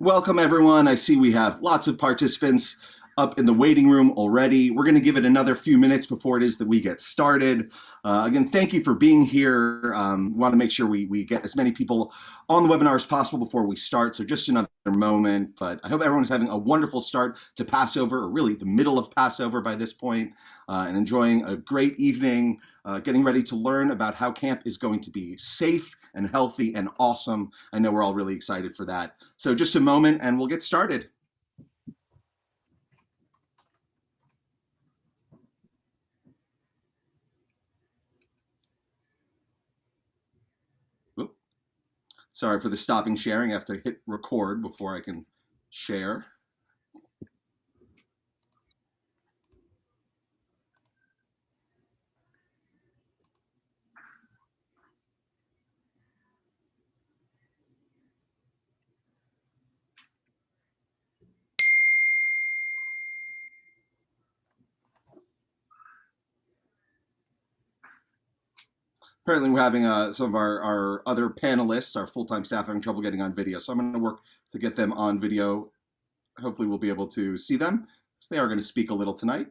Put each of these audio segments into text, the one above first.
Welcome, everyone. I see we have lots of participants up in the waiting room already. We're going to give it another few minutes before it is that we get started. Again, thank you for being here. We want to make sure we get as many people on the webinar as possible before we start, so just another moment. But I hope everyone's having a wonderful start to Passover, or really the middle of Passover by this point, and enjoying a great evening, getting ready to learn about how camp is going to be safe and healthy and awesome. I know we're all really excited for that. So just a moment and we'll get started. Oop. Sorry for the stopping sharing. I have to hit record before I can share. Apparently we're having some of our other panelists, our full-time staff, having trouble getting on video. So I'm going to work to get them on video. Hopefully we'll be able to see them, because they are going to speak a little tonight.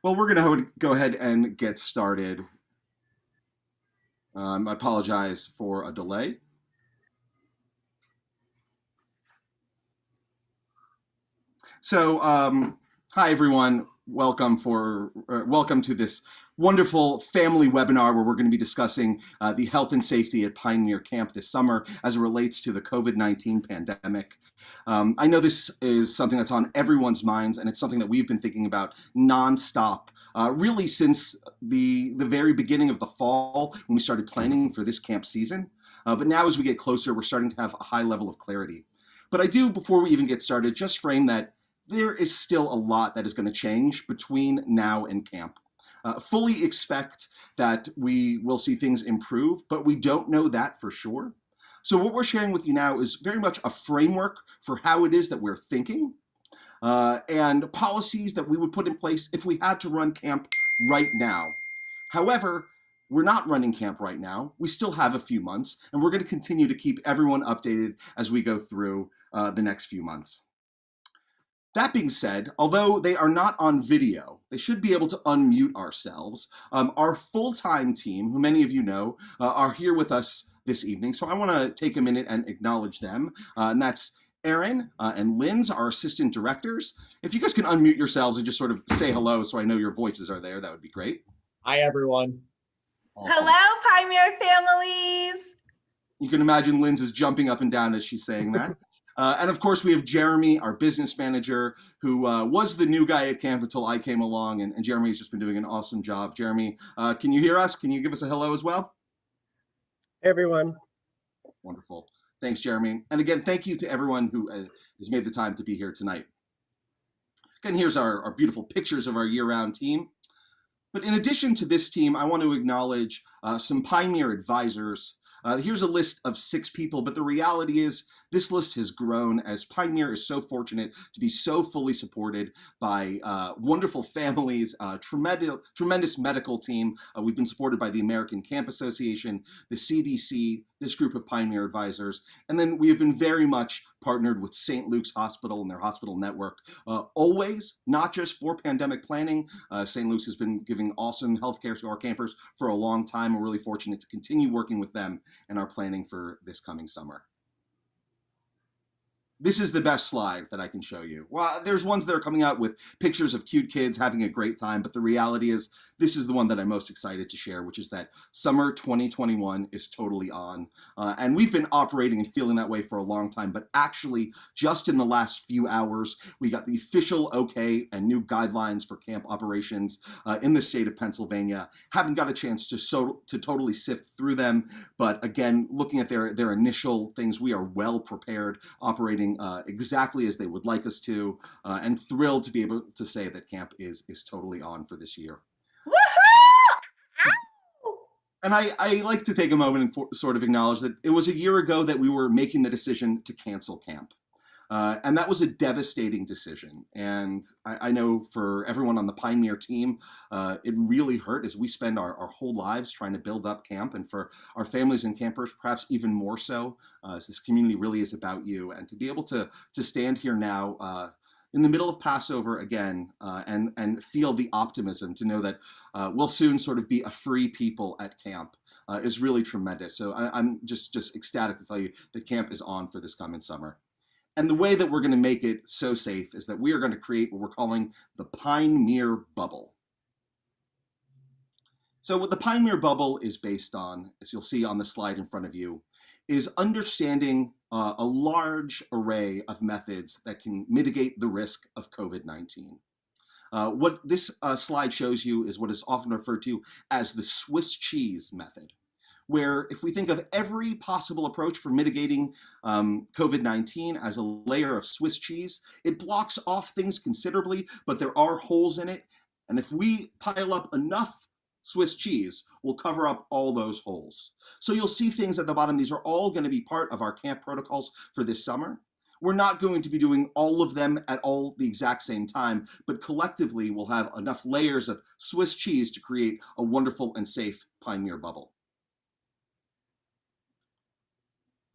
Well, we're going to go ahead and get started. I apologize for a delay. So, hi everyone. Welcome to this wonderful family webinar where we're going to be discussing the health and safety at Pioneer Camp this summer as it relates to the COVID-19 pandemic. I know this is something that's on everyone's minds, and it's something that we've been thinking about nonstop, really since the very beginning of the fall when we started planning for this camp season. But now as we get closer, we're starting to have a high level of clarity. But I do, before we even get started, just frame that there is still a lot that is going to change between now and camp. Fully expect that we will see things improve, but we don't know that for sure. So what we're sharing with you now is very much a framework for how it is that we're thinking, and policies that we would put in place if we had to run camp right now. However, we're not running camp right now. We still have a few months, and we're going to continue to keep everyone updated as we go through the next few months. That being said, although they are not on video, they should be able to unmute ourselves. Our full-time team, who many of you know, are here with us this evening. So I want to take a minute and acknowledge them. And that's Erin and Linz, our assistant directors. If you guys can unmute yourselves and just sort of say hello so I know your voices are there, that would be great. Hi, everyone. Awesome. Hello, Pioneer families. You can imagine Linz is jumping up and down as she's saying that. And of course, we have Jeremy, our business manager, who was the new guy at camp until I came along, and Jeremy's just been doing an awesome job. Jeremy, can you hear us? Can you give us a hello as well? Hey, everyone. Wonderful. Thanks, Jeremy. And again, thank you to everyone who has made the time to be here tonight. Again, here's our beautiful pictures of our year-round team. But in addition to this team, I want to acknowledge some Pioneer advisors. Here's a list of 6 people, but the reality is this list has grown as Pioneer is so fortunate to be so fully supported by wonderful families, tremendous medical team. We've been supported by the American Camp Association, the CDC, this group of Pioneer advisors, and then we have been very much partnered with St. Luke's Hospital and their hospital network. Always, not just for pandemic planning. St. Luke's has been giving awesome healthcare to our campers for a long time. We're really fortunate to continue working with them and our planning for this coming summer. This is the best slide that I can show you. Well, there's ones that are coming out with pictures of cute kids having a great time, but the reality is this is the one that I'm most excited to share, which is that summer 2021 is totally on. And we've been operating and feeling that way for a long time, but actually just in the last few hours, we got the official okay and new guidelines for camp operations in the state of Pennsylvania. Haven't got a chance to totally sift through them, but again, looking at their initial things, we are well prepared operating going exactly as they would like us to, and thrilled to be able to say that camp is totally on for this year. Woohoo! Ow! And I like to take a moment and sort of acknowledge that it was a year ago that we were making the decision to cancel camp. And that was a devastating decision. And I know for everyone on the Pioneer team, it really hurt as we spend our whole lives trying to build up camp. And for our families and campers, perhaps even more so, as this community really is about you. And to be able to stand here now in the middle of Passover again and feel the optimism to know that we'll soon sort of be a free people at camp is really tremendous. So I'm just ecstatic to tell you that camp is on for this coming summer. And the way that we're going to make it so safe is that we are going to create what we're calling the Pioneer Bubble. So what the Pioneer Bubble is based on, as you'll see on the slide in front of you, is understanding a large array of methods that can mitigate the risk of COVID-19. What this slide shows you is what is often referred to as the Swiss cheese method, where if we think of every possible approach for mitigating COVID-19 as a layer of Swiss cheese, it blocks off things considerably, but there are holes in it. And if we pile up enough Swiss cheese, we'll cover up all those holes. So you'll see things at the bottom. These are all going to be part of our camp protocols for this summer. We're not going to be doing all of them at all the exact same time, but collectively we'll have enough layers of Swiss cheese to create a wonderful and safe Pioneer Bubble.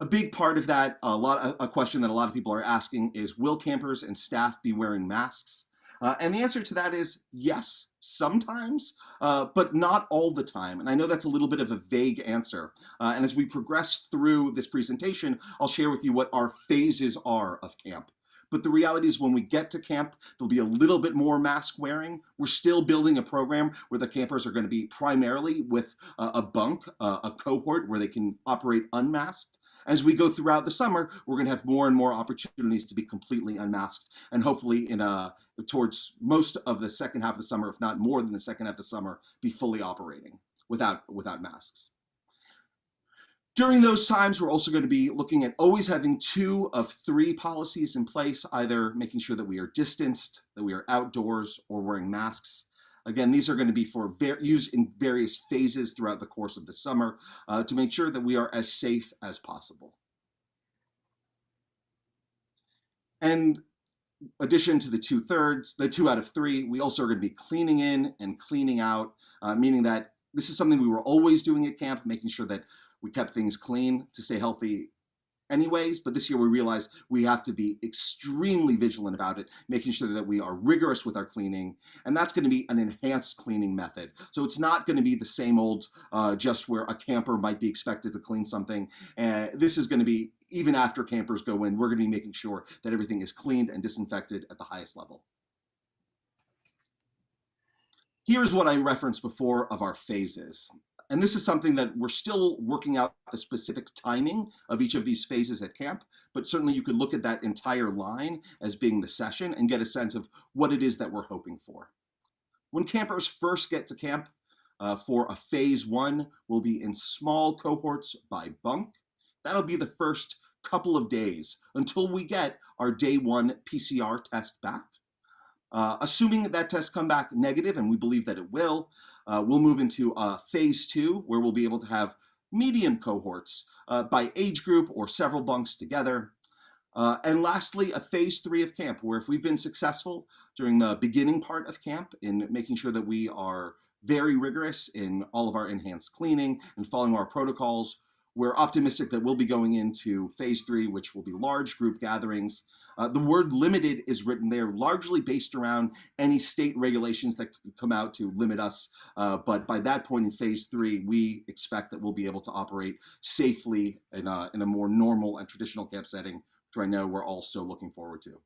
A big part of that, a question that a lot of people are asking is, will campers and staff be wearing masks? And the answer to that is yes, sometimes, but not all the time. And I know that's a little bit of a vague answer. And as we progress through this presentation, I'll share with you what our phases are of camp. But the reality is when we get to camp, there'll be a little bit more mask wearing. We're still building a program where the campers are going to be primarily with a bunk, a cohort where they can operate unmasked. As we go throughout the summer, we're going to have more and more opportunities to be completely unmasked, and hopefully towards most of the second half of the summer, if not more than the second half of the summer, be fully operating without masks. During those times, we're also going to be looking at always having 2 of 3 policies in place, either making sure that we are distanced, that we are outdoors, or wearing masks. Again, these are going to be for use in various phases throughout the course of the summer to make sure that we are as safe as possible. And addition to the 2/3, the 2 out of 3, we also are going to be cleaning in and cleaning out, meaning that this is something we were always doing at camp, making sure that we kept things clean to stay healthy anyways, but this year we realized we have to be extremely vigilant about it, making sure that we are rigorous with our cleaning, and that's going to be an enhanced cleaning method. So it's not going to be the same old just where a camper might be expected to clean something. This is going to be, even after campers go in, we're going to be making sure that everything is cleaned and disinfected at the highest level. Here's what I referenced before of our phases. And this is something that we're still working out the specific timing of each of these phases at camp, but certainly you could look at that entire line as being the session and get a sense of what it is that we're hoping for. When campers first get to camp for a phase 1, we'll be in small cohorts by bunk. That'll be the first couple of days until we get our day 1 PCR test back. Assuming that tests come back negative, and we believe that it will, we'll move into phase 2, where we'll be able to have medium cohorts by age group or several bunks together. And lastly, a phase 3 of camp, where if we've been successful during the beginning part of camp in making sure that we are very rigorous in all of our enhanced cleaning and following our protocols, we're optimistic that we'll be going into phase 3, which will be large group gatherings. The word limited is written there, largely based around any state regulations that could come out to limit us. But by that point in phase 3, we expect that we'll be able to operate safely in a more normal and traditional camp setting, which I know we're all so looking forward to.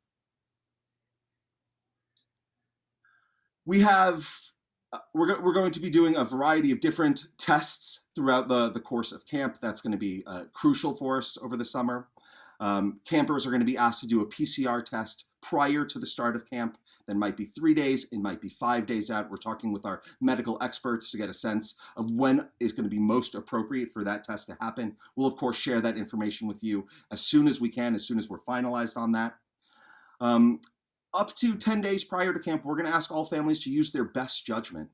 We're going to be doing a variety of different tests throughout the course of camp. That's going to be crucial for us over the summer. Campers are going to be asked to do a PCR test prior to the start of camp. That might be 3 days, it might be 5 days out. We're talking with our medical experts to get a sense of when is going to be most appropriate for that test to happen. We'll, of course, share that information with you as soon as we can, as soon as we're finalized on that. Up to 10 days prior to camp, we're going to ask all families to use their best judgment.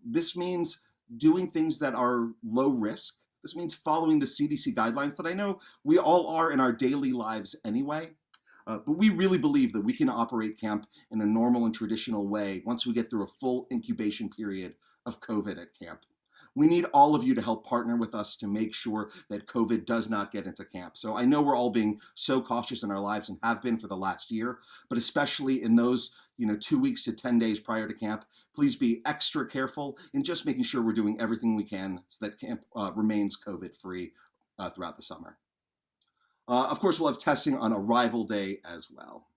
This means doing things that are low risk. This means following the CDC guidelines that I know we all are in our daily lives anyway. But we really believe that we can operate camp in a normal and traditional way once we get through a full incubation period of COVID at camp. We need all of you to help partner with us to make sure that COVID does not get into camp. So I know we're all being so cautious in our lives and have been for the last year, but especially in those 2 weeks to 10 days prior to camp, please be extra careful in just making sure we're doing everything we can so that camp remains COVID-free throughout the summer. Of course, we'll have testing on arrival day as well.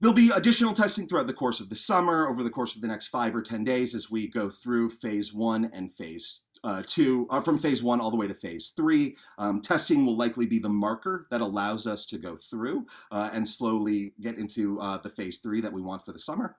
There'll be additional testing throughout the course of the summer, over the course of the next 5 or 10 days as we go through phase 1 and phase 2, from phase 1 all the way to phase 3. Testing will likely be the marker that allows us to go through and slowly get into the phase 3 that we want for the summer.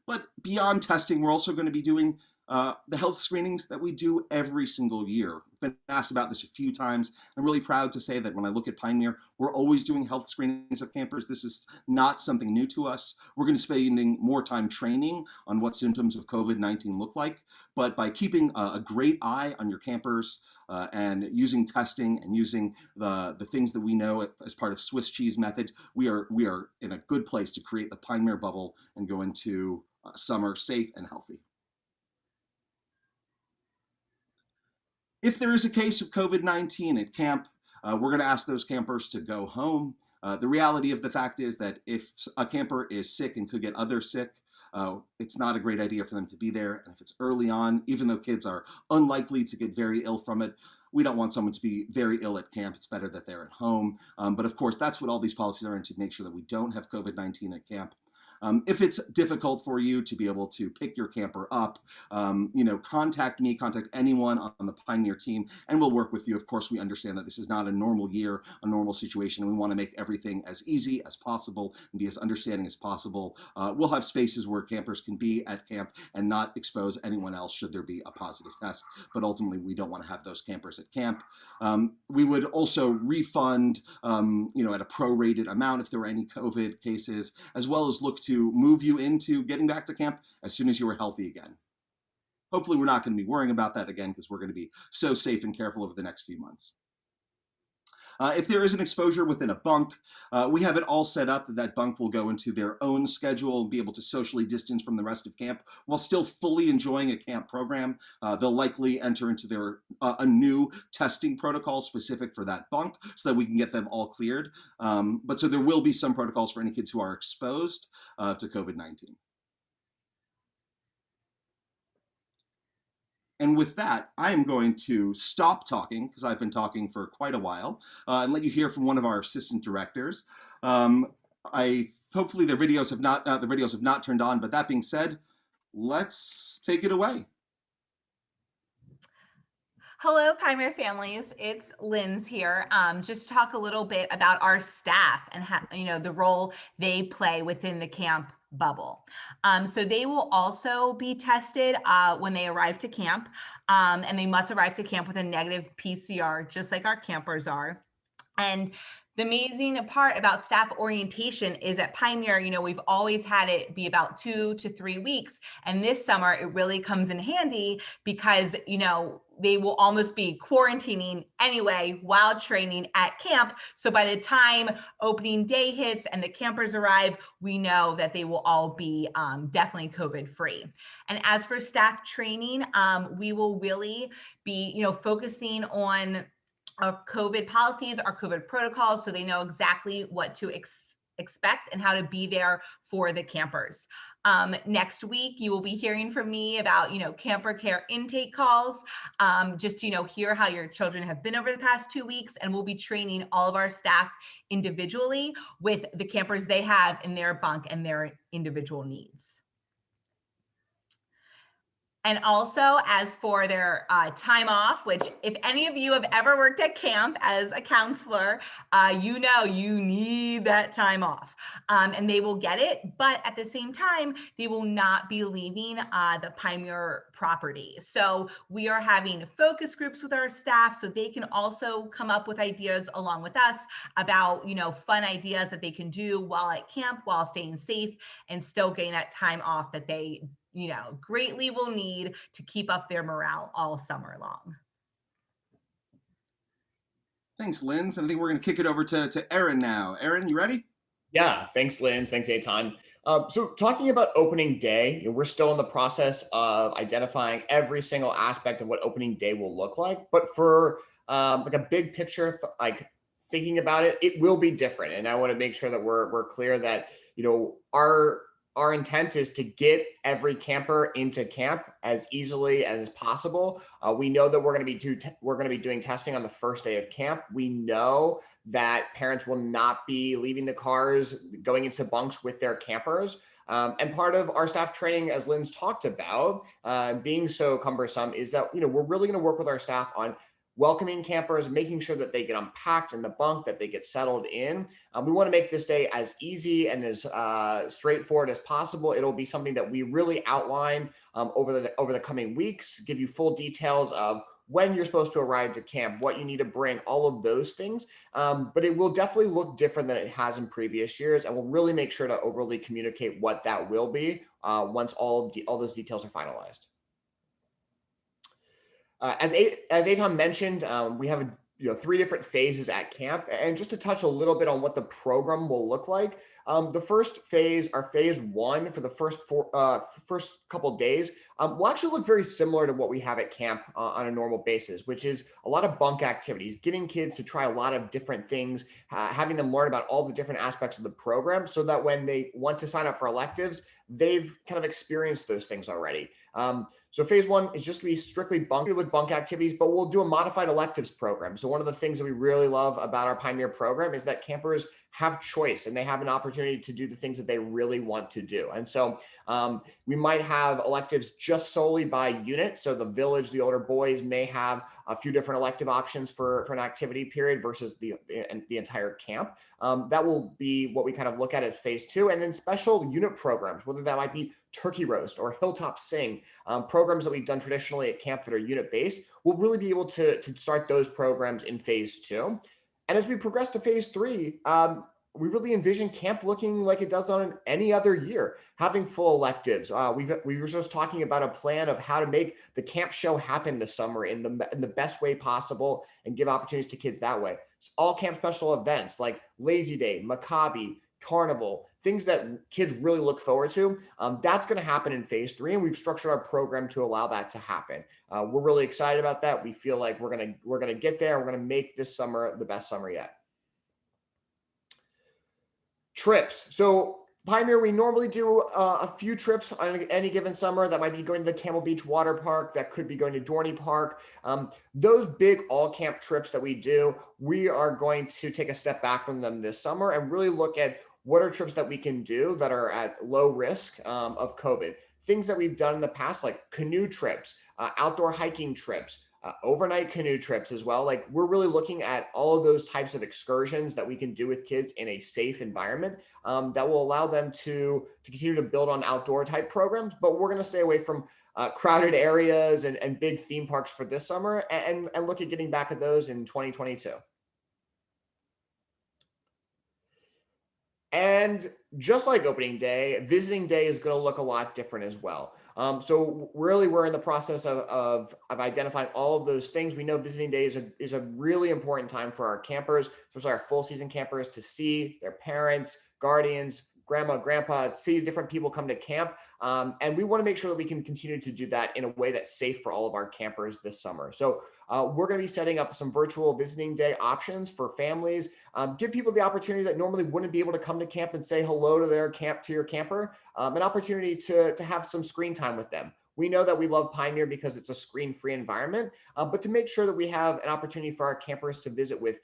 But beyond testing, we're also going to be doing the health screenings that we do every single year. I've been asked about this a few times. I'm really proud to say that when I look at Pioneer, we're always doing health screenings of campers. This is not something new to us. We're going to be spending more time training on what symptoms of COVID-19 look like. But by keeping a great eye on your campers and using testing and using the things that we know as part of Swiss cheese method, we are in a good place to create the Pioneer bubble and go into summer safe and healthy. If there is a case of COVID-19 at camp, we're going to ask those campers to go home. The reality of the fact is that if a camper is sick and could get others sick, it's not a great idea for them to be there. And if it's early on, even though kids are unlikely to get very ill from it, we don't want someone to be very ill at camp. It's better that they're at home. But of course, that's what all these policies are, to make sure that we don't have COVID-19 at camp. If it's difficult for you to be able to pick your camper up, contact me, contact anyone on the Pioneer team, and we'll work with you. Of course, we understand that this is not a normal year, a normal situation, and we want to make everything as easy as possible and be as understanding as possible. We'll have spaces where campers can be at camp and not expose anyone else should there be a positive test, but ultimately we don't want to have those campers at camp. We would also refund, at a prorated amount if there were any COVID cases, as well as look to move you into getting back to camp as soon as you were healthy again. Hopefully we're not going to be worrying about that again because we're going to be so safe and careful over the next few months. If there is an exposure within a bunk, we have it all set up that bunk will go into their own schedule and be able to socially distance from the rest of camp while still fully enjoying a camp program. They'll likely enter into a new testing protocol specific for that bunk so that we can get them all cleared. But so there will be some protocols for any kids who are exposed to COVID-19. And with that, I am going to stop talking because I've been talking for quite a while and let you hear from one of our assistant directors. Hopefully the videos have not turned on, but that being said, let's take it away. Hello, Pioneer families. It's Lynn's here. Just to talk a little bit about our staff and how, the role they play within the camp bubble. So they will also be tested when they arrive to camp, and they must arrive to camp with a negative PCR, just like our campers are. And the amazing part about staff orientation is at Pioneer, we've always had it be about 2 to 3 weeks. And this summer, it really comes in handy because, they will almost be quarantining anyway while training at camp. So by the time opening day hits and the campers arrive, we know that they will all be definitely COVID-free. And as for staff training, we will really be, focusing on our COVID policies, our COVID protocols, so they know exactly what to expect and how to be there for the campers. Next week, you will be hearing from me about, camper care intake calls, just to, hear how your children have been over the past 2 weeks, and we'll be training all of our staff individually with the campers they have in their bunk and their individual needs. And also, as for their time off, which if any of you have ever worked at camp as a counselor, you know you need that time off. And they will get it, but at the same time, they will not be leaving the Pioneer property. So we are having focus groups with our staff so they can also come up with ideas along with us about, fun ideas that they can do while at camp, while staying safe and still getting that time off that they greatly will need to keep up their morale all summer long. Thanks, Linz. I think we're going to kick it over to Erin now. Erin, you ready? Yeah, thanks, Lynn. Thanks, Eitan. So talking about opening day, we're still in the process of identifying every single aspect of what opening day will look like. But for like a big picture, like thinking about it, it will be different. And I want to make sure that we're clear that our intent is to get every camper into camp as easily as possible. We know that we're going to be doing testing on the first day of camp. We know that parents will not be leaving the cars, going into bunks with their campers. And part of our staff training, as Lynn's talked about, being so cumbersome, is that we're really going to work with our staff on welcoming campers, making sure that they get unpacked in the bunk, that they get settled in. We want to make this day as easy and as straightforward as possible. It'll be something that we really outline over the coming weeks, give you full details of when you're supposed to arrive to camp, what you need to bring, all of those things. But it will definitely look different than it has in previous years, and we'll really make sure to overly communicate what that will be once all those details are finalized. As Eitan mentioned, we have 3 different phases at camp, and just to touch a little bit on what the program will look like. The first phase, our phase 1 for the first couple days, will actually look very similar to what we have at camp on a normal basis, which is a lot of bunk activities, getting kids to try a lot of different things, having them learn about all the different aspects of the program so that when they want to sign up for electives, they've kind of experienced those things already. So phase 1 is just going to be strictly bunk activities, but we'll do a modified electives program. So one of the things that we really love about our Pioneer program is that campers have choice and they have an opportunity to do the things that they really want to do. And so we might have electives just solely by unit. So the village, the older boys may have a few different elective options for an activity period versus the entire camp. That will be what we kind of look at phase 2. And then special unit programs, whether that might be turkey roast or hilltop sing, programs that we've done traditionally at camp that are unit based, we'll really be able to start those programs in phase 2. And as we progress to phase 3, we really envision camp looking like it does on any other year, having full electives. We were just talking about a plan of how to make the camp show happen this summer in the best way possible and give opportunities to kids that way. It's all camp special events like Lazy Day, Maccabi, Carnival, things that kids really look forward to. That's going to happen in phase 3, and we've structured our program to allow that to happen. We're really excited about that. We feel like we're gonna get there. We're gonna make this summer the best summer yet. Trips. So Pioneer, we normally do a few trips on any given summer. That might be going to the Camel Beach Water Park. That could be going to Dorney Park. Those big all camp trips that we do, we are going to take a step back from them this summer and really look at what are trips that we can do that are at low risk of COVID. Things that we've done in the past, like canoe trips, outdoor hiking trips, overnight canoe trips as well. Like we're really looking at all of those types of excursions that we can do with kids in a safe environment that will allow them to continue to build on outdoor type programs. But we're going to stay away from crowded areas and big theme parks for this summer and look at getting back at those in 2022. And just like opening day, visiting day is going to look a lot different as well. So really, we're in the process of identifying all of those things. We know visiting day is a really important time for our campers, especially our full season campers, to see their parents, guardians, grandma, grandpa, see different people come to camp. And we want to make sure that we can continue to do that in a way that's safe for all of our campers this summer. So we're going to be setting up some virtual visiting day options for families, give people the opportunity that normally wouldn't be able to come to camp and say hello to your camper, an opportunity to have some screen time with them. We know that we love Pioneer because it's a screen-free environment, but to make sure that we have an opportunity for our campers to visit with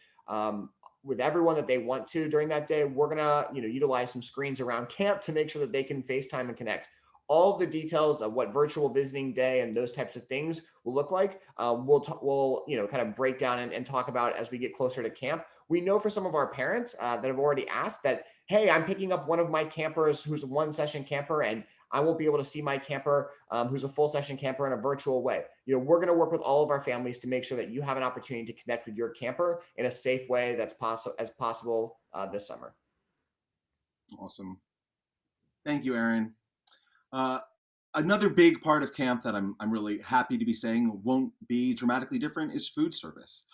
everyone that they want to during that day, we're gonna utilize some screens around camp to make sure that they can FaceTime and connect. all of the details of what virtual visiting day and those types of things will look like, we'll kind of break down and talk about as we get closer to camp. We know for some of our parents that have already asked that, hey, I'm picking up one of my campers who's a one session camper, and I won't be able to see my camper who's a full session camper in a virtual way. We're going to work with all of our families to make sure that you have an opportunity to connect with your camper in a safe way that's possible this summer. Awesome. Thank you, Aaron. Another big part of camp that I'm really happy to be saying won't be dramatically different is food service.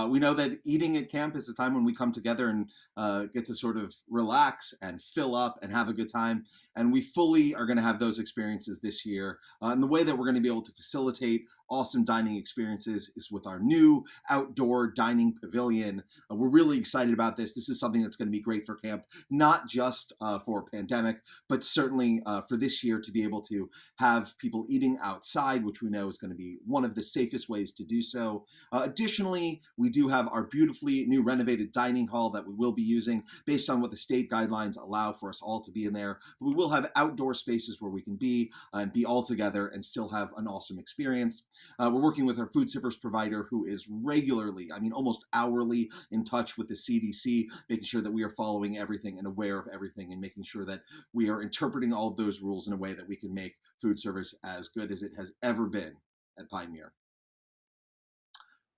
We know that eating at camp is a time when we come together and get to sort of relax and fill up and have a good time. And we fully are going to have those experiences this year. And the way that we're going to be able to facilitate awesome dining experiences is with our new outdoor dining pavilion. We're really excited about this. This is something that's going to be great for camp, not just for a pandemic, but certainly for this year to be able to have people eating outside, which we know is going to be one of the safest ways to do so. Additionally, we do have our beautifully new renovated dining hall that we will be using based on what the state guidelines allow for us all to be in there. But we will have outdoor spaces where we can be and be all together and still have an awesome experience. We're working with our food service provider who is regularly, almost hourly in touch with the CDC, making sure that we are following everything and aware of everything and making sure that we are interpreting all of those rules in a way that we can make food service as good as it has ever been at Pioneer.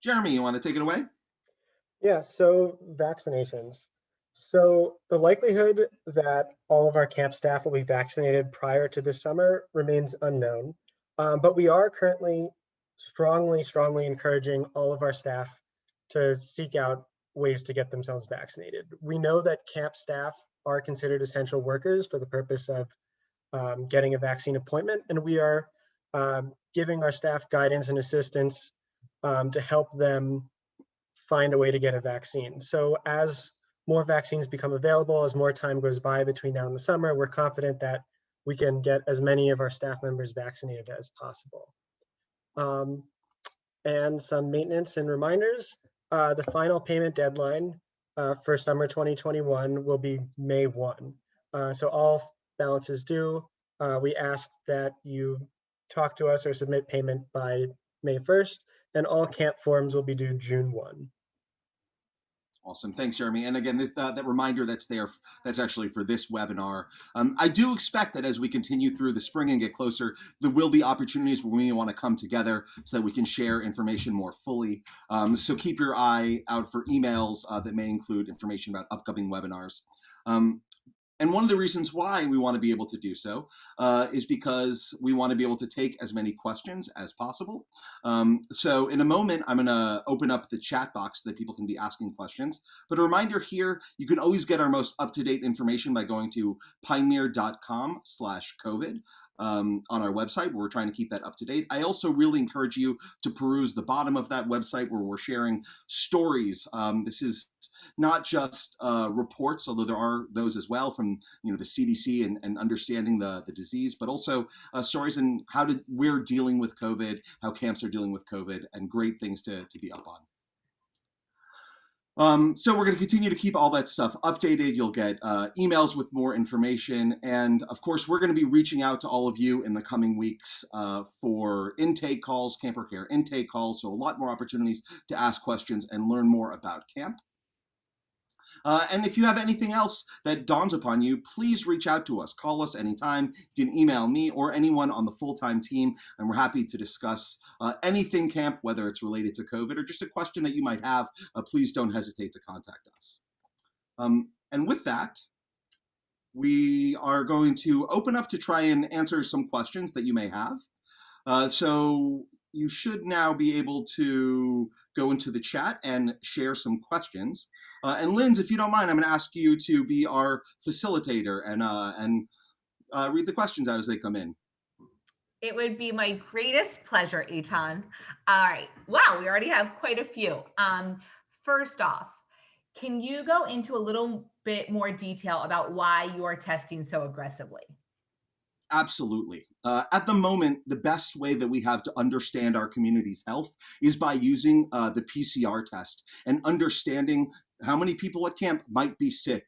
Jeremy, you want to take it away? Yeah, so vaccinations. So the likelihood that all of our camp staff will be vaccinated prior to this summer remains unknown, but we are currently strongly encouraging all of our staff to seek out ways to get themselves vaccinated. We know that camp staff are considered essential workers for the purpose of getting a vaccine appointment, and we are giving our staff guidance and assistance to help them find a way to get a vaccine. So as more vaccines become available, as more time goes by between now and the summer, we're confident that we can get as many of our staff members vaccinated as possible. And some maintenance and reminders. The final payment deadline for summer 2021 will be May 1. So all balances due. We ask that you talk to us or submit payment by May 1st, and all camp forms will be due June 1. Awesome. Thanks, Jeremy. And again, that reminder that's there, that's actually for this webinar. I do expect that as we continue through the spring and get closer, there will be opportunities where we want to come together so that we can share information more fully. So keep your eye out for emails that may include information about upcoming webinars. And one of the reasons why we want to be able to do so is because we want to be able to take as many questions as possible. So in a moment, I'm going to open up the chat box so that people can be asking questions. But a reminder here, you can always get our most up-to-date information by going to pioneer.com/COVID. On our website, where we're trying to keep that up to date. I also really encourage you to peruse the bottom of that website where we're sharing stories. This is not just reports, although there are those as well from the CDC and understanding the disease, but also stories and how we're dealing with COVID, how camps are dealing with COVID, and great things to be up on. So we're going to continue to keep all that stuff updated. You'll get emails with more information. And of course, we're going to be reaching out to all of you in the coming weeks for intake calls, camper care intake calls. So a lot more opportunities to ask questions and learn more about camp. And if you have anything else that dawns upon you, please reach out to us. Call us anytime. You can email me or anyone on the full-time team, and we're happy to discuss anything camp, whether it's related to COVID or just a question that you might have. Please don't hesitate to contact us. And with that, we are going to open up to try and answer some questions that you may have. So you should now be able to go into the chat and share some questions. And Linz, if you don't mind, I'm going to ask you to be our facilitator and read the questions out as they come in. It would be my greatest pleasure, Eitan. All right. Wow, we already have quite a few. First off, can you go into a little bit more detail about why you are testing so aggressively? Absolutely. At the moment, the best way that we have to understand our community's health is by using the PCR test and understanding how many people at camp might be sick.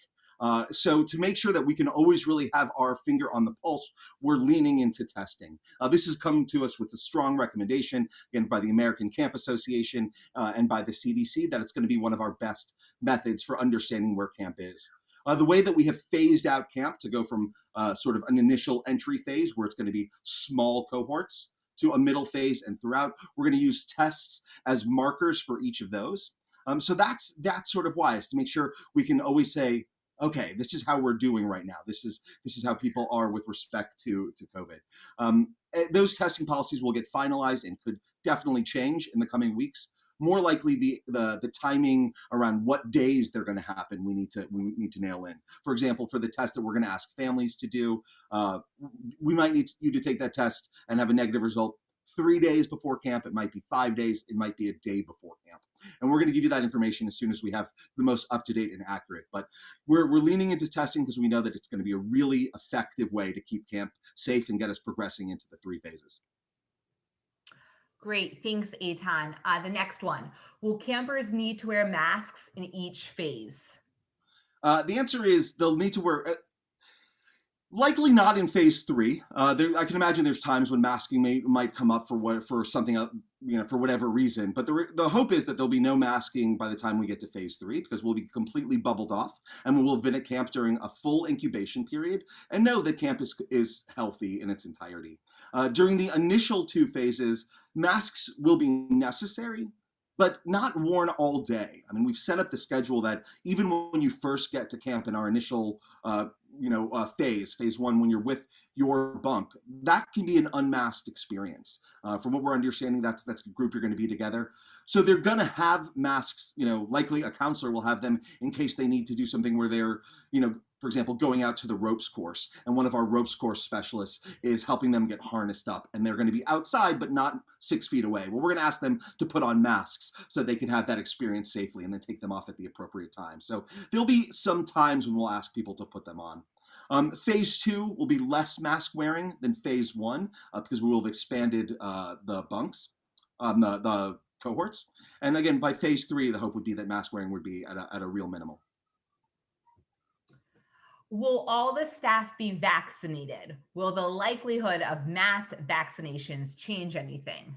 So to make sure that we can always really have our finger on the pulse, we're leaning into testing. This has come to us with a strong recommendation, again, by the American Camp Association and by the CDC, that it's going to be one of our best methods for understanding where camp is. The way that we have phased out camp to go from sort of an initial entry phase where it's going to be small cohorts to a middle phase and throughout, we're going to use tests as markers for each of those. So that's sort of wise, to make sure we can always say, okay, this is how we're doing right now. This is how people are with respect to COVID. Those testing policies will get finalized and could definitely change in the coming weeks. More likely, the timing around what days they're going to happen, we need to nail in. For example, for the test that we're going to ask families to do, we might need you to take that test and have a negative result 3 days before camp. It might be 5 days. It might be a day before camp. And we're going to give you that information as soon as we have the most up-to-date and accurate. But we're leaning into testing because we know that it's going to be a really effective way to keep camp safe and get us progressing into the 3 phases. Great, thanks, Eitan. The next one, will campers need to wear masks in each phase? The answer is they'll need to wear, likely not in phase 3. I can imagine there's times when masking might come up for something, for whatever reason. But the hope is that there'll be no masking by the time we get to phase 3, because we'll be completely bubbled off and we will have been at camp during a full incubation period and know that camp is healthy in its entirety. During the initial 2 phases, masks will be necessary, but not worn all day. I mean, we've set up the schedule that even when you first get to camp in our initial, phase 1, when you're with your bunk, that can be an unmasked experience. From what we're understanding, that's the group you're going to be together. So they're going to have masks, likely a counselor will have them in case they need to do something where they're, for example, going out to the ropes course, and one of our ropes course specialists is helping them get harnessed up, and they're going to be outside but not 6 feet away. Well, we're going to ask them to put on masks so they can have that experience safely and then take them off at the appropriate time. So there'll be some times when we'll ask people to put them on. Phase 2 will be less mask wearing than phase 1 because we will have expanded the bunks, the cohorts. And again, by phase 3, the hope would be that mask wearing would be at a real minimal. Will all the staff be vaccinated? Will the likelihood of mass vaccinations change anything?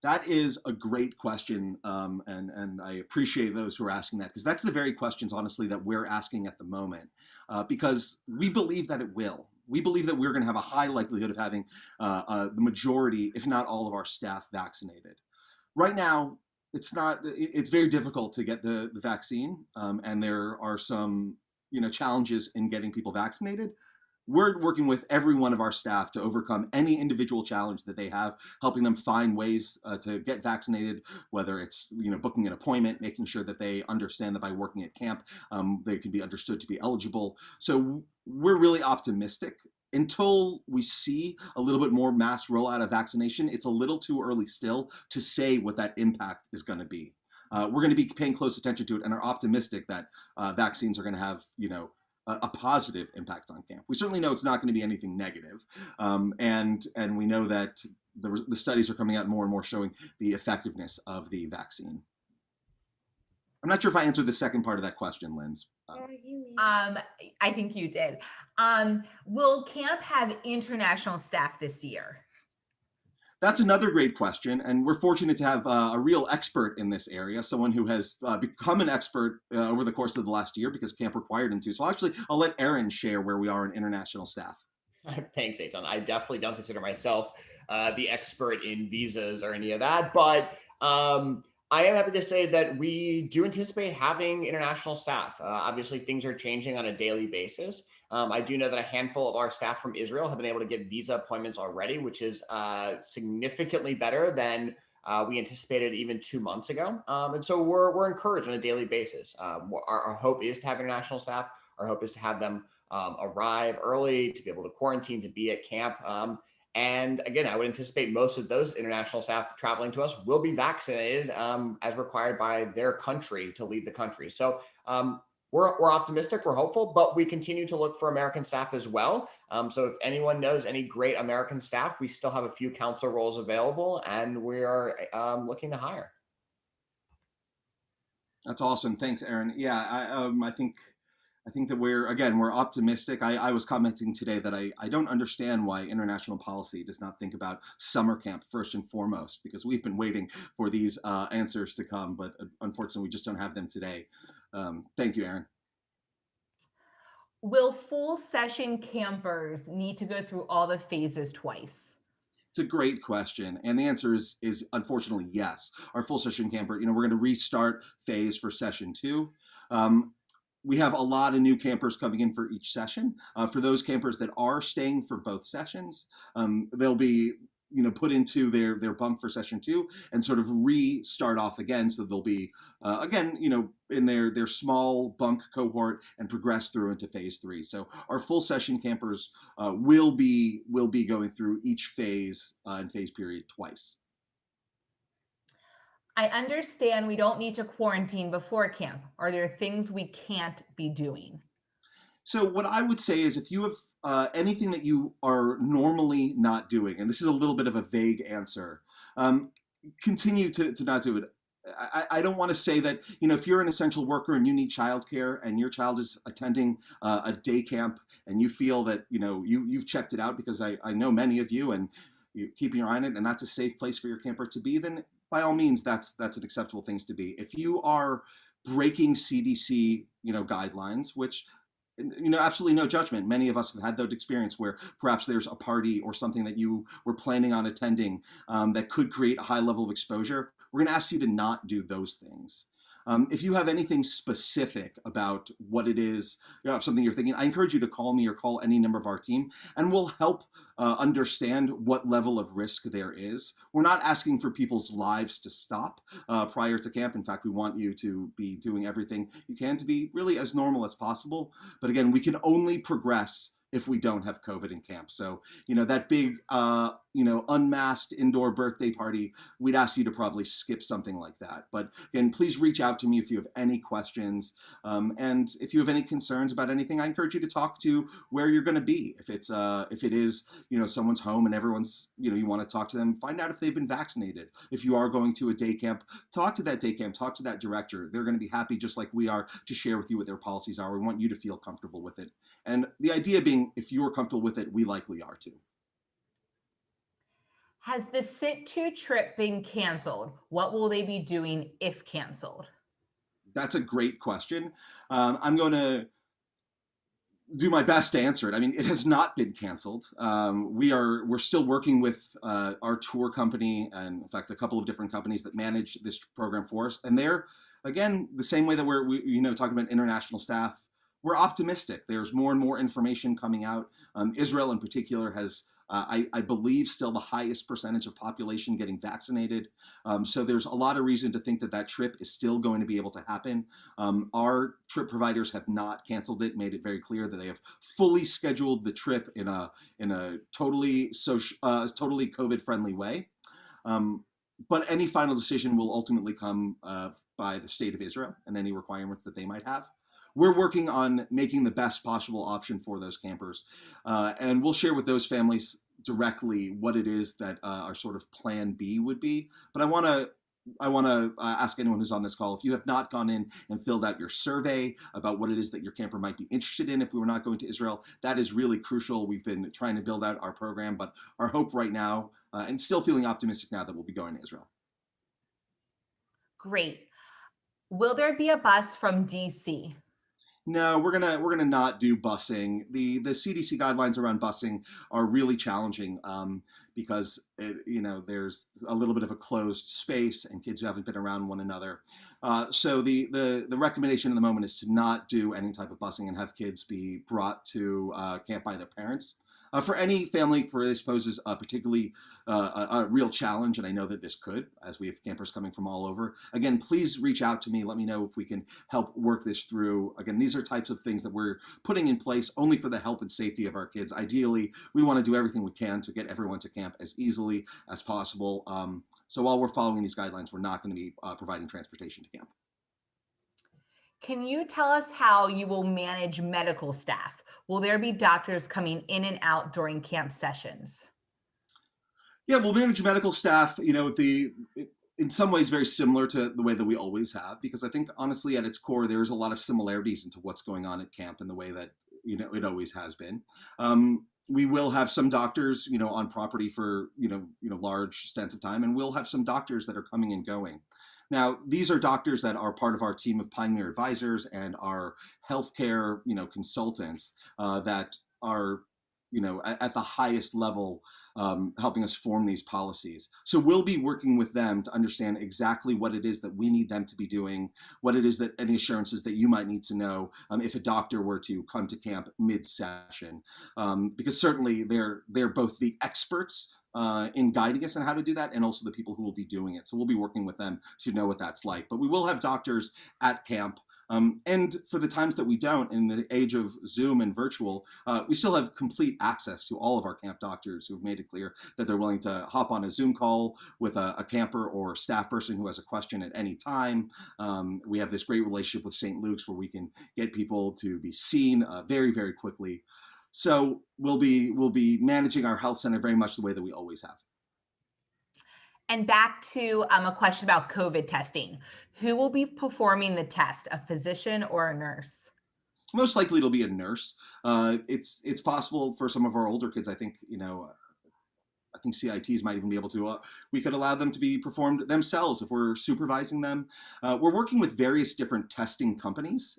That is a great question, and I appreciate those who are asking that, because that's the very questions, honestly, that we're asking at the moment, because we believe that it will. We believe that we're going to have a high likelihood of having the majority, if not all of our staff vaccinated. Right now, it's very difficult to get the vaccine, and there are some challenges in getting people vaccinated. We're working with every one of our staff to overcome any individual challenge that they have, helping them find ways to get vaccinated, whether it's booking an appointment, making sure that they understand that by working at camp, they can be understood to be eligible. So we're really optimistic. Until we see a little bit more mass rollout of vaccination, it's a little too early still to say what that impact is going to be. We're going to be paying close attention to it and are optimistic that vaccines are going to have, a positive impact on camp. We certainly know it's not going to be anything negative, and we know that the studies are coming out more and more showing the effectiveness of the vaccine. I'm not sure if I answered the second part of that question, Linz. I think you did. Will camp have international staff this year? That's another great question, and we're fortunate to have a real expert in this area, someone who has become an expert over the course of the last year because camp required him to. So I'll let Aaron share where we are in international staff. Thanks, Eitan. I definitely don't consider myself the expert in visas or any of that, but I am happy to say that we do anticipate having international staff. Obviously, things are changing on a daily basis. I do know that a handful of our staff from Israel have been able to get visa appointments already, which is significantly better than we anticipated even 2 months ago. And so we're encouraged on a daily basis. Our hope is to have international staff. Our hope is to have them arrive early, to be able to quarantine, to be at camp. And again, I would anticipate most of those international staff traveling to us will be vaccinated as required by their country to leave the country. So we're optimistic, we're hopeful, but we continue to look for American staff as well. So if anyone knows any great American staff, we still have a few counselor roles available, and we are looking to hire. That's awesome. Thanks, Aaron. Yeah, I think I think that we're optimistic. I was commenting today that I don't understand why international policy does not think about summer camp first and foremost, because we've been waiting for these answers to come, but unfortunately we just don't have them today. Thank you, Aaron. Will full session campers need to go through all the phases twice? It's a great question, and the answer is unfortunately yes. Our full session camper, we're going to restart phase for session 2. We have a lot of new campers coming in for each session. For those campers that are staying for both sessions, they'll be put into their bunk for session 2 and sort of restart off again. So they'll be again, in their small bunk cohort and progress through into phase 3. So our full session campers will be going through each phase and phase period twice. I understand we don't need to quarantine before camp. Are there things we can't be doing? So what I would say is if you have anything that you are normally not doing, and this is a little bit of a vague answer, continue to not do it. I don't want to say that, if you're an essential worker and you need childcare and your child is attending a day camp and you feel that, you've checked it out, because I know many of you and you're keeping your eye on it and that's a safe place for your camper to be, then by all means, that's an acceptable thing to be. If you are breaking CDC, guidelines, which, absolutely no judgment. Many of us have had that experience where perhaps there's a party or something that you were planning on attending that could create a high level of exposure. We're going to ask you to not do those things. If you have anything specific about what it is, something you're thinking, I encourage you to call me or call any member of our team, and we'll help understand what level of risk there is. We're not asking for people's lives to stop prior to camp. In fact, we want you to be doing everything you can to be really as normal as possible. But again, we can only progress if we don't have COVID in camp. So, that big, unmasked indoor birthday party, we'd ask you to probably skip something like that. But again, please reach out to me if you have any questions. And if you have any concerns about anything, I encourage you to talk to where you're going to be. If it is, someone's home and everyone's, you want to talk to them, find out if they've been vaccinated. If you are going to a day camp, talk to that day camp, talk to that director. They're going to be happy, just like we are, to share with you what their policies are. We want you to feel comfortable with it. And the idea being, if you're comfortable with it, we likely are too. Has the sit-to trip been canceled? What will they be doing if canceled? That's a great question. I'm going to do my best to answer it. I mean, it has not been canceled. We're still working with our tour company, and in fact, a couple of different companies that manage this program for us. And they're, again, the same way that we're talking about international staff. We're optimistic. There's more and more information coming out. Israel in particular has, I believe, still the highest percentage of population getting vaccinated. So there's a lot of reason to think that trip is still going to be able to happen. Our trip providers have not canceled it, made it very clear that they have fully scheduled the trip in a totally COVID-friendly way. But any final decision will ultimately come by the state of Israel and any requirements that they might have. We're working on making the best possible option for those campers. And we'll share with those families directly what it is that our sort of plan B would be. But I want to ask anyone who's on this call, if you have not gone in and filled out your survey about what it is that your camper might be interested in if we were not going to Israel, that is really crucial. We've been trying to build out our program, but our hope right now, and still feeling optimistic now, that we'll be going to Israel. Great. Will there be a bus from DC? No, we're gonna not do busing. The CDC guidelines around busing are really challenging because there's a little bit of a closed space and kids who haven't been around one another. So the recommendation at the moment is to not do any type of busing and have kids be brought to camp by their parents. For any family where this poses particularly a real challenge, and I know that this could, as we have campers coming from all over, again, please reach out to me. Let me know if we can help work this through. Again, these are types of things that we're putting in place only for the health and safety of our kids. Ideally, we want to do everything we can to get everyone to camp as easily as possible. So while we're following these guidelines, we're not going to be providing transportation to camp. Can you tell us how you will manage medical staff? Will there be doctors coming in and out during camp sessions? Yeah, we'll manage medical staff. in some ways very similar to the way that we always have, because I think honestly at its core there's a lot of similarities into what's going on at camp in the way that it always has been. We will have some doctors on property for large stints of time, and we'll have some doctors that are coming and going. Now, these are doctors that are part of our team of Pioneer advisors and our healthcare consultants that are at the highest level, helping us form these policies. So we'll be working with them to understand exactly what it is that we need them to be doing, what it is that any assurances that you might need to know if a doctor were to come to camp mid-session, because certainly they're both the experts in guiding us on how to do that, and also the people who will be doing it. So we'll be working with them to know what that's like. But we will have doctors at camp. And for the times that we don't, in the age of Zoom and virtual, we still have complete access to all of our camp doctors who've made it clear that they're willing to hop on a Zoom call with a camper or staff person who has a question at any time. We have this great relationship with St. Luke's where we can get people to be seen very, very quickly. So we'll be managing our health center very much the way that we always have. And back to a question about COVID testing. Who will be performing the test, a physician or a nurse? Most likely it'll be a nurse. It's possible for some of our older kids, I think, I think CITs might even be able to, we could allow them to be performed themselves if we're supervising them. We're working with various different testing companies.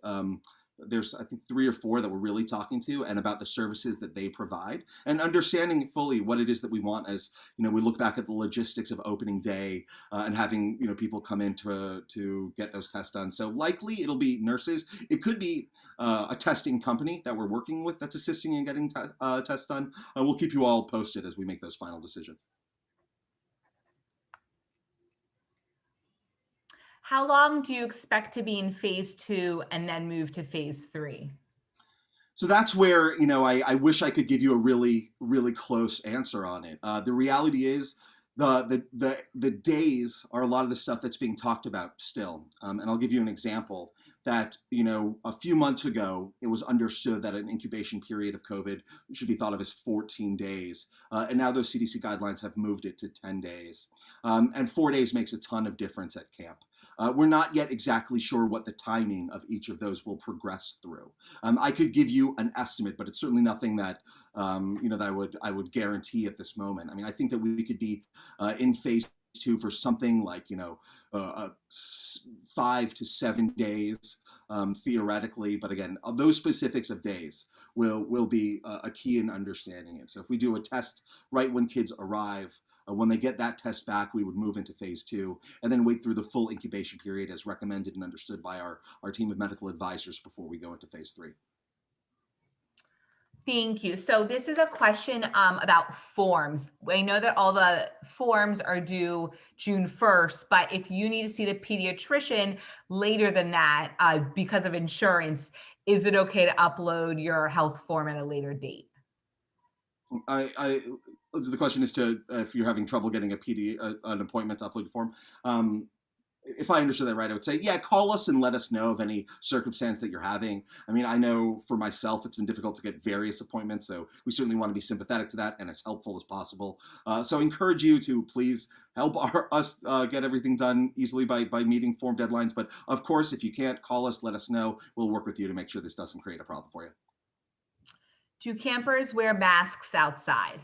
There's, I think, 3 or 4 that we're really talking to, and about the services that they provide, and understanding fully what it is that we want as, we look back at the logistics of opening day and having, people come in to get those tests done. So likely it'll be nurses. It could be a testing company that we're working with that's assisting in getting tests done. We'll keep you all posted as we make those final decisions. How long do you expect to be in phase 2 and then move to phase 3? So that's where, I wish I could give you a really, really close answer on it. The reality is the days are a lot of the stuff that's being talked about still. And I'll give you an example that, a few months ago, it was understood that an incubation period of COVID should be thought of as 14 days. And now those CDC guidelines have moved it to 10 days. And 4 days makes a ton of difference at camp. We're not yet exactly sure what the timing of each of those will progress through. I could give you an estimate, but it's certainly nothing that that I would guarantee at this moment. I mean, I think that we could be in phase 2 for something like 5 to 7 days theoretically, but again, those specifics of days will be a key in understanding it. So if we do a test right when kids arrive, when they get that test back, we would move into phase 2 and then wait through the full incubation period as recommended and understood by our team of medical advisors before we go into phase 3. Thank you. So this is a question about forms. I know that all the forms are due June 1st, but if you need to see the pediatrician later than that because of insurance, is it okay to upload your health form at a later date? The question is if you're having trouble getting an appointment to upload your form. If I understood that right, I would say, yeah, call us and let us know of any circumstance that you're having. I mean, I know for myself, it's been difficult to get various appointments, so we certainly want to be sympathetic to that and as helpful as possible. So I encourage you to please help us get everything done easily by meeting form deadlines. But of course, if you can't, call us, let us know. We'll work with you to make sure this doesn't create a problem for you. Do campers wear masks outside?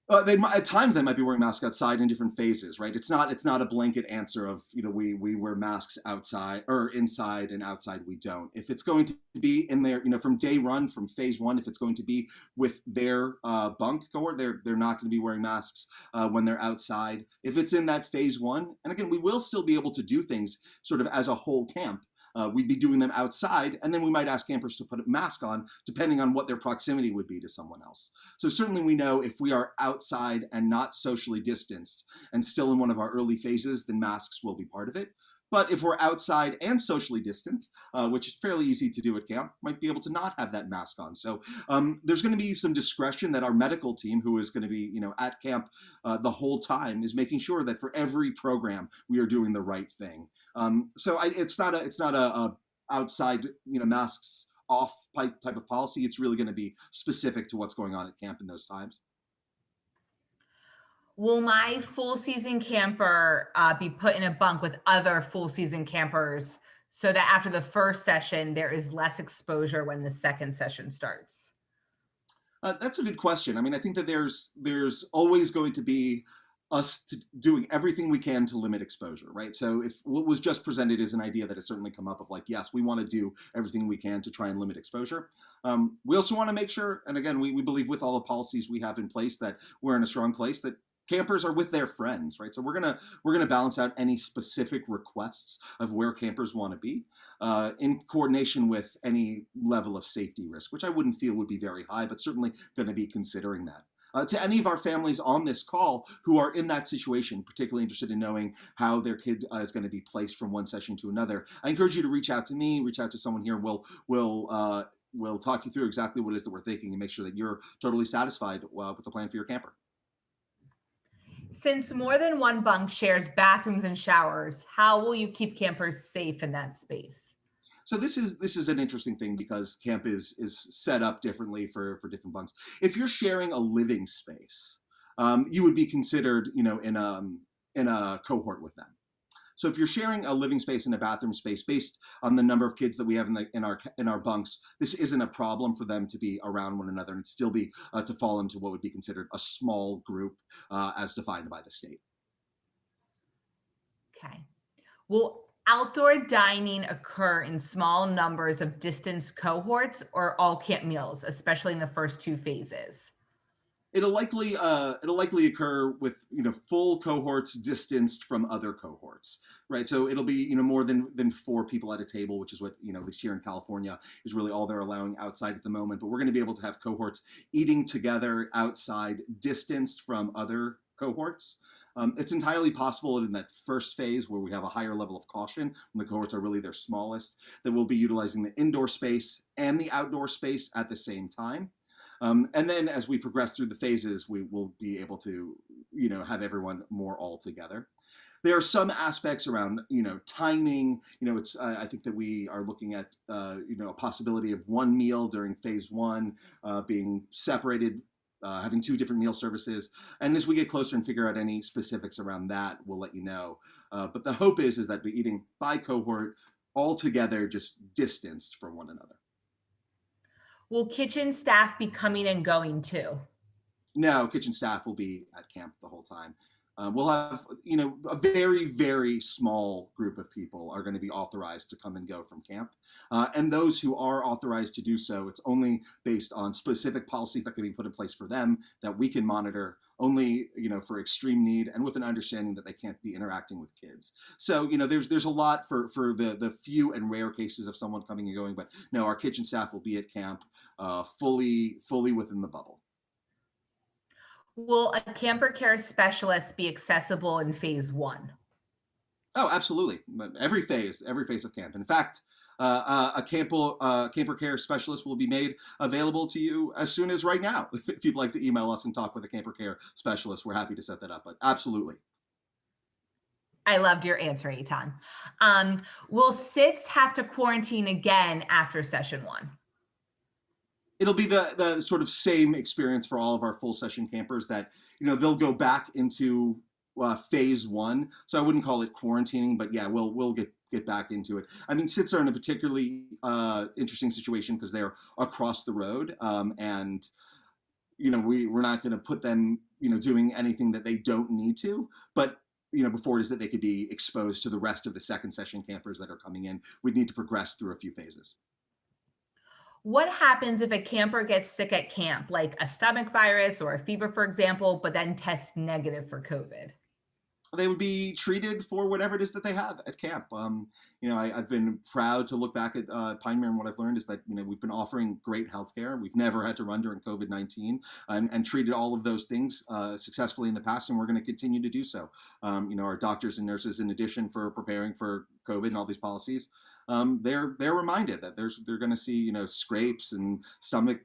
At times they might be wearing masks outside in different phases, right? It's not a blanket answer of we wear masks outside or inside, and outside we don't. If it's going to be in there, from day one, from phase 1, if it's going to be with their bunk cohort, they're not going to be wearing masks when they're outside. If it's in that phase 1, and again, we will still be able to do things sort of as a whole camp. We'd be doing them outside, and then we might ask campers to put a mask on, depending on what their proximity would be to someone else. So certainly we know if we are outside and not socially distanced and still in one of our early phases, then masks will be part of it. But if we're outside and socially distant, which is fairly easy to do at camp, might be able to not have that mask on. So there's going to be some discretion that our medical team, who is going to be at camp the whole time, is making sure that for every program we are doing the right thing. So it's not a outside masks off type of policy. It's really going to be specific to what's going on at camp in those times. Will my full season camper be put in a bunk with other full season campers so that after the first session, there is less exposure when the second session starts? That's a good question. I mean, I think that there's always going to be doing everything we can to limit exposure, right? So if what was just presented is an idea that has certainly come up of like, yes, we want to do everything we can to try and limit exposure. We also want to make sure, and again, we believe with all the policies we have in place that we're in a strong place that campers are with their friends, right? So we're gonna balance out any specific requests of where campers want to be in coordination with any level of safety risk, which I wouldn't feel would be very high, but certainly going to be considering that. To any of our families on this call who are in that situation, particularly interested in knowing how their kid is going to be placed from one session to another, I encourage you to reach out to me, reach out to someone here. We'll talk you through exactly what it is that we're thinking and make sure that you're totally satisfied with the plan for your camper. Since more than one bunk shares bathrooms and showers, how will you keep campers safe in that space? So this is an interesting thing because camp is set up differently for different bunks. If you're sharing a living space, you would be considered, in a cohort with them. So if you're sharing a living space and a bathroom space, based on the number of kids that we have in our bunks, this isn't a problem for them to be around one another and still be to fall into what would be considered a small group as defined by the state. Okay. Will outdoor dining occur in small numbers of distanced cohorts or all camp meals, especially in the first two phases? It'll likely occur with full cohorts distanced from other cohorts, right? So it'll be more than 4 people at a table, which is what at least here in California is really all they're allowing outside at the moment. But we're going to be able to have cohorts eating together outside, distanced from other cohorts. It's entirely possible in that first phase where we have a higher level of caution when the cohorts are really their smallest, that we'll be utilizing the indoor space and the outdoor space at the same time. And then as we progress through the phases, we will be able to, have everyone more all together. There are some aspects around, timing. I think that we are looking at, a possibility of one meal during phase 1 being separated, having 2 different meal services. And as we get closer and figure out any specifics around that, we'll let you know. But the hope is that we're eating by cohort all together, just distanced from one another. Will kitchen staff be coming and going too? No, kitchen staff will be at camp the whole time. We'll have, a very, very small group of people are going to be authorized to come and go from camp. And those who are authorized to do so, it's only based on specific policies that can be put in place for them that we can monitor only, for extreme need and with an understanding that they can't be interacting with kids. So, there's a lot for the few and rare cases of someone coming and going, but no, our kitchen staff will be at camp fully within the bubble. Will a camper care specialist be accessible in phase 1? Oh, absolutely. Every phase of camp. In fact, a camper care specialist will be made available to you as soon as right now. If you'd like to email us and talk with a camper care specialist, we're happy to set that up. But absolutely. I loved your answer, Eitan. Will SITs have to quarantine again after session 1? It'll be the sort of same experience for all of our full session campers that, they'll go back into phase 1. So I wouldn't call it quarantining, but yeah, we'll get back into it. I mean, SITs are in a particularly interesting situation because they're across the road. And, we're not going to put them, doing anything that they don't need to. But before it is that they could be exposed to the rest of the second session campers that are coming in, we'd need to progress through a few phases. What happens if a camper gets sick at camp, like a stomach virus or a fever, for example, but then tests negative for COVID? They would be treated for whatever it is that they have at camp. I've been proud to look back at Pioneer, and what I've learned is that we've been offering great healthcare. We've never had to run during COVID-19 and treated all of those things successfully in the past, and we're going to continue to do so. Our doctors and nurses, in addition for preparing for COVID and all these policies, they're reminded that they're going to see scrapes and stomach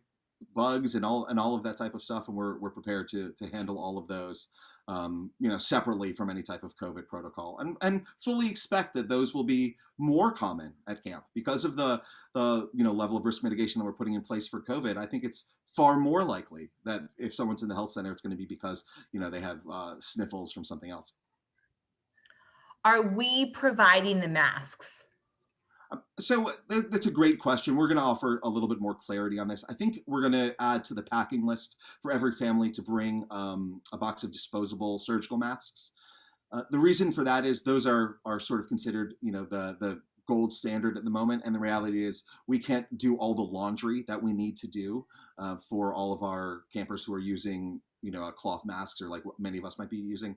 bugs and all of that type of stuff, and we're prepared to handle all of those. separately from any type of COVID protocol, and fully expect that those will be more common at camp because of the level of risk mitigation that we're putting in place for COVID. I think it's far more likely that if someone's in the health center, it's going to be because they have sniffles from something else. Are we providing the masks? So that's a great question. We're going to offer a little bit more clarity on this. I think we're going to add to the packing list for every family to bring a box of disposable surgical masks. The reason for that is those are sort of considered, the gold standard at the moment. And the reality is we can't do all the laundry that we need to do for all of our campers who are using, cloth masks or like what many of us might be using.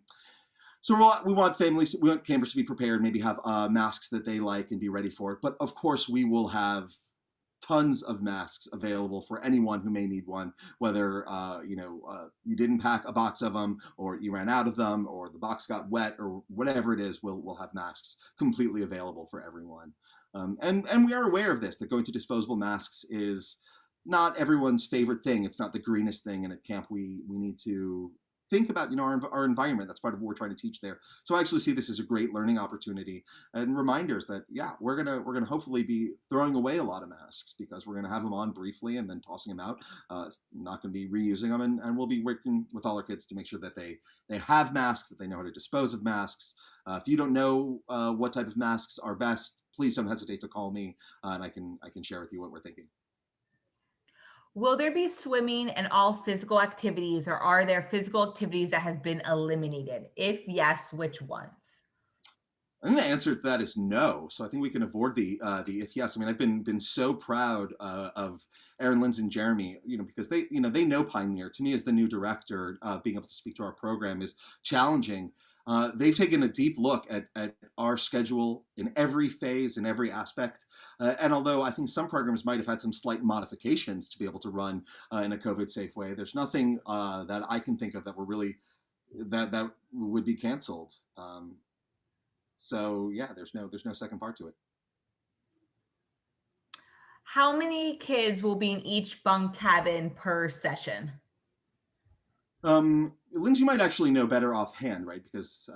So we want campers to be prepared, maybe have masks that they like and be ready for it. But of course, we will have tons of masks available for anyone who may need one, whether you didn't pack a box of them, or you ran out of them, or the box got wet, or whatever it is. We'll have masks completely available for everyone. And we are aware of this, that going to disposable masks is not everyone's favorite thing. It's not the greenest thing, and at camp we need to think about our environment. That's part of what we're trying to teach there. So I actually see this as a great learning opportunity and reminders that we're gonna hopefully be throwing away a lot of masks because we're gonna have them on briefly and then tossing them out. Not gonna be reusing them, and we'll be working with all our kids to make sure that they have masks, that they know how to dispose of masks. If you don't know what type of masks are best, please don't hesitate to call me, and I can share with you what we're thinking. Will there be swimming and all physical activities, or are there physical activities that have been eliminated? If yes, which ones? I think the answer to that is no. So I think we can avoid the if yes. I mean, I've been so proud of Aaron, Lindsay, and Jeremy, because they know Pioneer. To me, as the new director, being able to speak to our program is challenging. They've taken a deep look at our schedule in every phase, in every aspect. And although I think some programs might have had some slight modifications to be able to run in a COVID-safe way, there's nothing that I can think of that that would be canceled. So yeah, there's no second part to it. How many kids will be in each bunk cabin per session? Lindsay might actually know better offhand, right? Because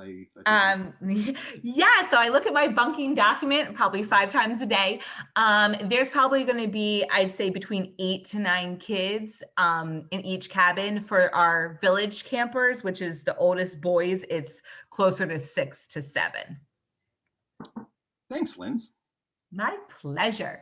yeah, so I look at my bunking document probably 5 times a day. There's probably going to be, I'd say, between 8 to 9 kids in each cabin. For our village campers, which is the oldest boys, it's closer to 6 to 7. Thanks, Linz. My pleasure.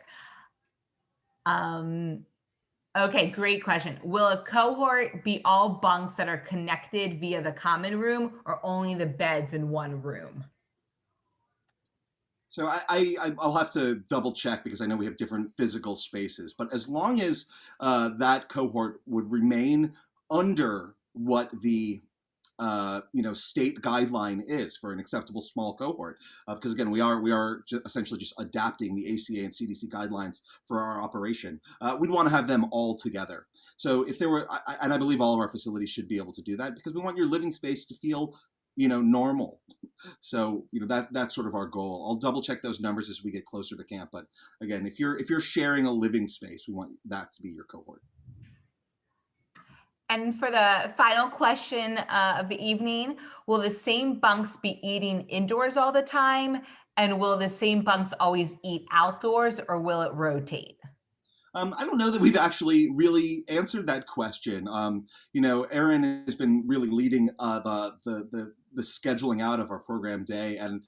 Okay, great question. Will a cohort be all bunks that are connected via the common room, or only the beds in one room? So I'll have to double check because I know we have different physical spaces, but as long as that cohort would remain under what the state guideline is for an acceptable small cohort, because again, we are essentially just adapting the ACA and CDC guidelines for our operation. We'd want to have them all together. So if there were, and I believe all of our facilities should be able to do that, because we want your living space to feel, normal. So that's sort of our goal. I'll double check those numbers as we get closer to camp. But again, if you're sharing a living space, we want that to be your cohort. And for the final question of the evening, will the same bunks be eating indoors all the time? And will the same bunks always eat outdoors, or will it rotate? I don't know that we've actually really answered that question. Aaron has been really leading the scheduling out of our program day. And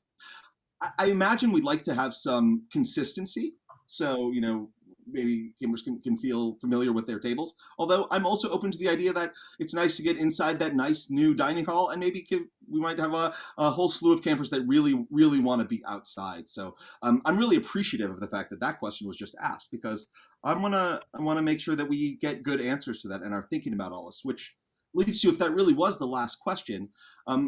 I imagine we'd like to have some consistency. So, maybe campers can feel familiar with their tables. Although I'm also open to the idea that it's nice to get inside that nice new dining hall, and maybe we might have a whole slew of campers that really, really want to be outside. So I'm really appreciative of the fact that question was just asked, because I want to make sure that we get good answers to that and are thinking about all this, which leads to, if that really was the last question,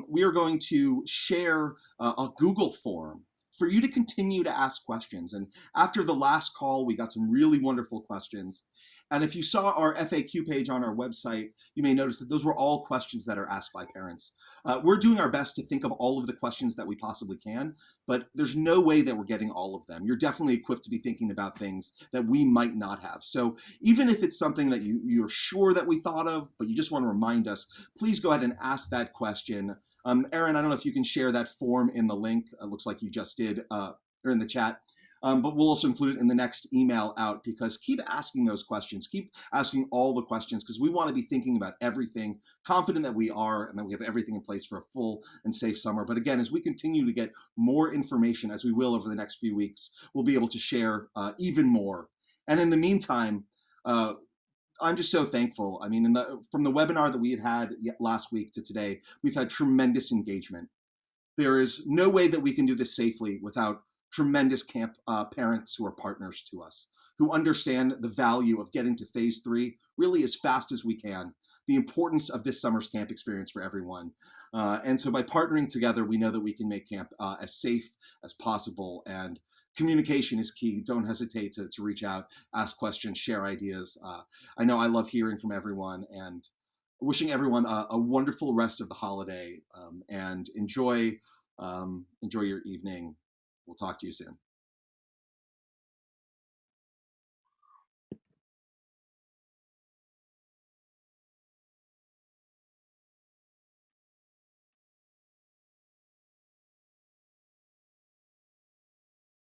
we are going to share a Google form for you to continue to ask questions. And after the last call, we got some really wonderful questions. And if you saw our FAQ page on our website, you may notice that those were all questions that are asked by parents. We're doing our best to think of all of the questions that we possibly can, but there's no way that we're getting all of them. You're definitely equipped to be thinking about things that we might not have. So even if it's something that you're sure that we thought of, but you just want to remind us, please go ahead and ask that question. Aaron, I don't know if you can share that form in the link. It looks like you just did, or in the chat. But we'll also include it in the next email out, because keep asking those questions. Keep asking all the questions, because we want to be thinking about everything, confident that we are, and that we have everything in place for a full and safe summer. But again, as we continue to get more information, as we will over the next few weeks, we'll be able to share even more. And in the meantime, I'm just so thankful. I mean, from the webinar that we had last week to today, we've had tremendous engagement. There is no way that we can do this safely without tremendous camp parents who are partners to us, who understand the value of getting to phase 3 really as fast as we can, the importance of this summer's camp experience for everyone. And so by partnering together, we know that we can make camp as safe as possible. And communication is key. Don't hesitate to reach out, ask questions, share ideas. I know I love hearing from everyone, and wishing everyone a wonderful rest of the holiday, and enjoy your evening. We'll talk to you soon.